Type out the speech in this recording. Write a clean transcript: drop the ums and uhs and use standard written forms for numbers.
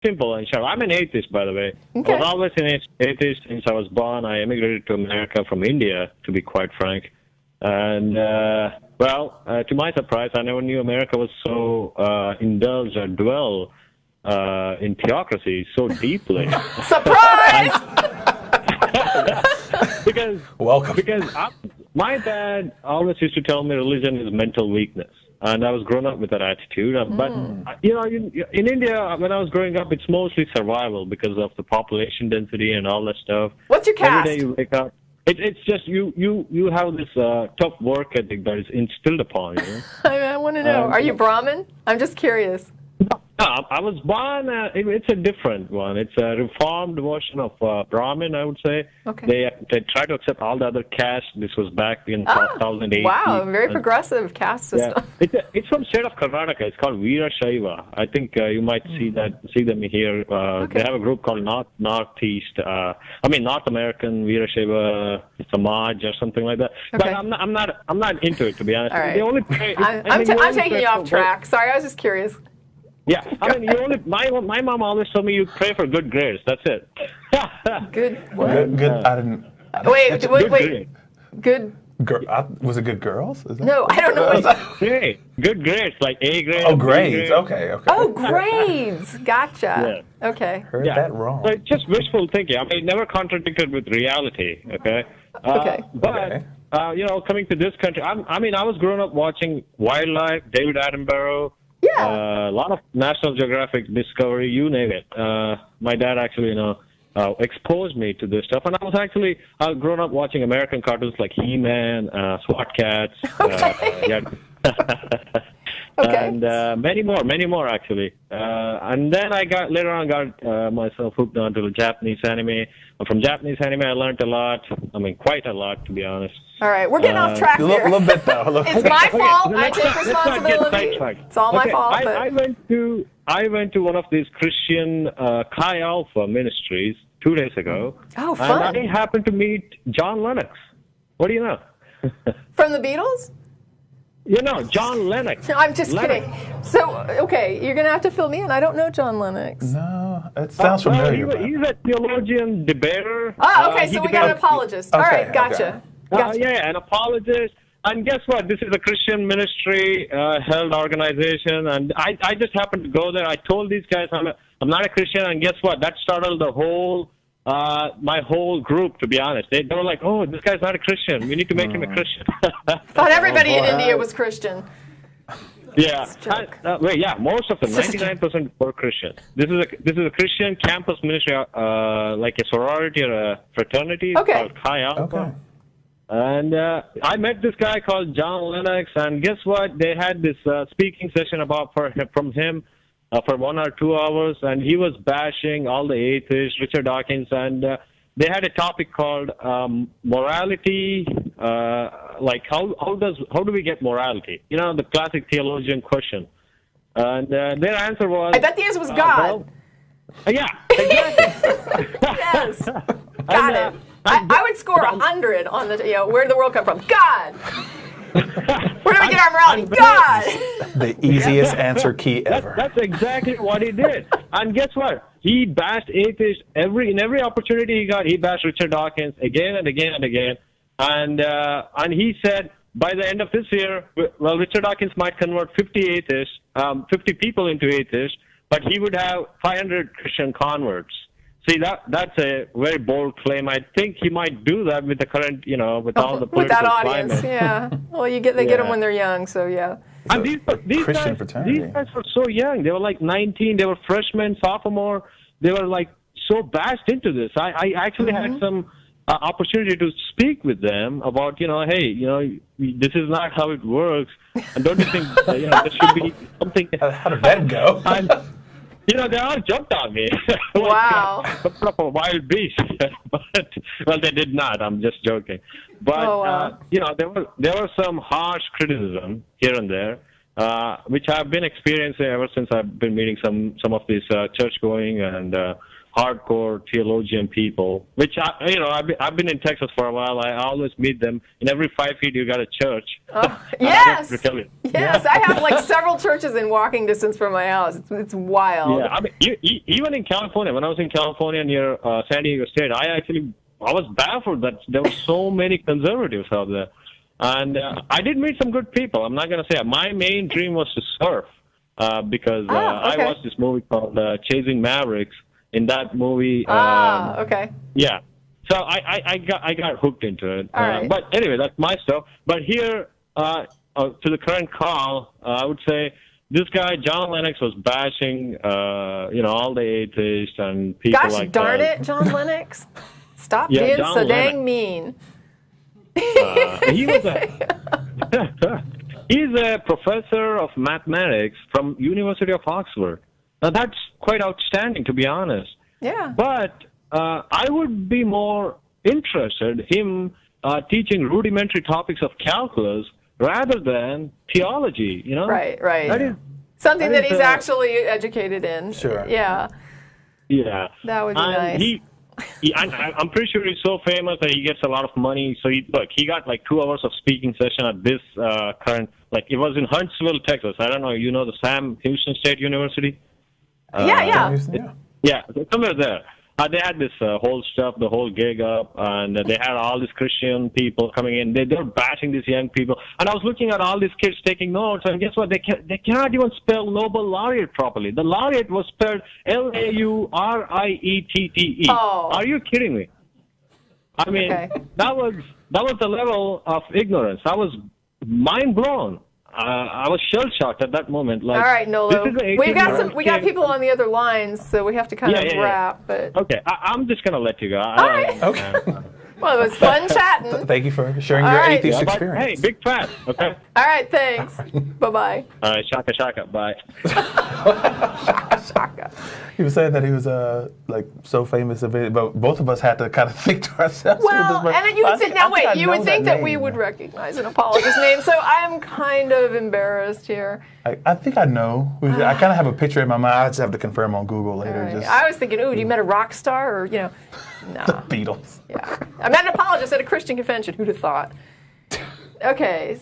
simple and sharp. I'm an atheist, by the way. Okay. I was always an atheist since I was born. I immigrated to America from India, to be quite frank. And, to my surprise, I never knew America was so indulged or dwell in theocracy so deeply. Surprise! Welcome. Because my dad always used to tell me religion is mental weakness. And I was grown up with that attitude. But, in India, when I was growing up, it's mostly survival because of the population density and all that stuff. What's your caste? Every day you wake up. It's just you have this tough work ethic that is instilled upon you. I want to know. Are you Brahmin? I'm just curious. No, I was born, it's a different one. It's a reformed version of Brahmin, I would say. Okay. They try to accept all the other castes. This was back in 2008. Wow, very progressive caste system. Yeah. It's from state of Karnataka. It's called Veerashaiva. I think you might see them here. They have a group called Northeast, North American Veerashaiva Samaj or something like that. Okay. But I'm not into it, to be honest. All right. They only pray, I'm taking you off track. Sorry, I was just curious. Yeah, my mom always told me you pray for good grades. That's it. Good. Good. I didn't. Wait. Good. Was it good girls? Is that No, I don't know. Good grades, like A grades. Oh, grades. Okay. Oh, grades. Gotcha. Yeah. Okay. Heard that wrong. So it's just wishful thinking. I mean, never contradicted with reality. Okay. But coming to this country, I was growing up watching wildlife, David Attenborough. Yeah. A lot of National Geographic, Discovery, you name it. My dad actually, exposed me to this stuff. And I was actually grown up watching American cartoons like He-Man, SWAT Cats. And many more actually. And then later on got myself hooked onto the Japanese anime. From Japanese anime, I learned a lot. I mean, quite a lot, to be honest. All right, we're getting off track here. A little bit, though. It's my fault. I take responsibility. It's all my fault. I went to one of these Christian Chi Alpha ministries 2 days ago. Oh, fun. And I happened to meet John Lennox. What do you know? From the Beatles? John Lennox. No, I'm just kidding. So, okay, you're going to have to fill me in. I don't know John Lennox. No, it sounds familiar. He's a theologian debater. Okay, so we got an apologist. All right, gotcha. An apologist. And guess what? This is a Christian ministry held organization, and I just happened to go there. I told these guys I'm not a Christian, and guess what? That started the whole my whole group, to be honest. They were like, oh, this guy's not a Christian. We need to make him a Christian. Thought everybody in India was Christian. Yeah. Most of them, 99% were Christians. This is a Christian campus ministry, like a sorority or a fraternity called Chi Alpha. Okay. And I met this guy called John Lennox, and guess what? They had this speaking session from him for 1 or 2 hours, and he was bashing all the atheists, Richard Dawkins, and they had a topic called morality. Like how do we get morality? The classic theologian question. And their answer was, I bet the answer was God. Yeah, exactly. Yes, got it. I would score 100 on the where did the world come from? God. Where do we get our morality? God. The easiest answer key ever. That's exactly what he did. And guess what? He bashed atheists in every opportunity he got. He bashed Richard Dawkins again and again and again. And he said by the end of this year, well, Richard Dawkins might convert 50 people into atheists, but he would have 500 Christian converts. See, that's a very bold claim. I think he might do that with the current, with all the political with that audience, climate. Yeah. Well, they get them when they're young, so yeah. And these guys were so young. They were like 19. They were freshmen, sophomore. They were like so bashed into this. I actually had some opportunity to speak with them about, hey, this is not how it works. And don't you think, there should be something? How did that go? They all jumped on me. Wow. Like a wild beast. But, they did not. I'm just joking. But, there was some harsh criticism here and there, which I've been experiencing ever since I've been meeting some of these church-going and hardcore theologian people, which I've been in Texas for a while. I always meet them. In every 5 feet, you got a church. Yes, yes. I have like several churches in walking distance from my house. It's wild. Yeah, I mean, even in California, when I was in California near San Diego State, I was baffled that there were so many conservatives out there. And I did meet some good people. I'm not going to say it. My main dream was to surf because I watched this movie called Chasing Mavericks. In that movie, okay. Yeah. So I got hooked into it. All right. But anyway, that's my stuff. But here, to the current call, I would say this guy, John Lennox, was bashing, all the atheists and people like that. Gosh darn it, John Lennox. Stop being John so Lennox. dang mean. He's a professor of mathematics from University of Oxford. Now, that's quite outstanding, to be honest. Yeah. But I would be more interested in him teaching rudimentary topics of calculus rather than theology, Right. That is, something that he's actually educated in. Sure. Yeah. Yeah. That would be nice. I'm pretty sure he's so famous that he gets a lot of money. So he got like 2 hours of speaking session at this current, it was in Huntsville, Texas. I don't know, the Sam Houston State University? Yeah. Yeah, somewhere there. They had this whole stuff, the whole gig up, and they had all these Christian people coming in. They were bashing these young people. And I was looking at all these kids taking notes, and guess what? They cannot even spell Nobel laureate properly. The laureate was spelled Lauriette. Oh. Are you kidding me? I mean, that was the level of ignorance. I was mind blown. I was shell shocked at that moment. All right, Nolo. We got people on the other lines, so we have to kind of wrap. But okay, I'm just gonna let you go. All right. Okay. Well, it was fun chatting. Thank you for sharing your atheist experience. Hey, big fan. Okay. All right, thanks. Bye-bye. All right, shaka, bye. Shaka. He was saying that he was so famous, but both of us had to kind of think to ourselves. Well, and you would think that we would recognize an apologist name, so I am kind of embarrassed here. I think I know. I kind of have a picture in my mind. I just have to confirm on Google later. Right. I was thinking, you met a rock star, or no. The Beatles. Yeah, I met an apologist at a Christian convention. Who'd have thought? Okay.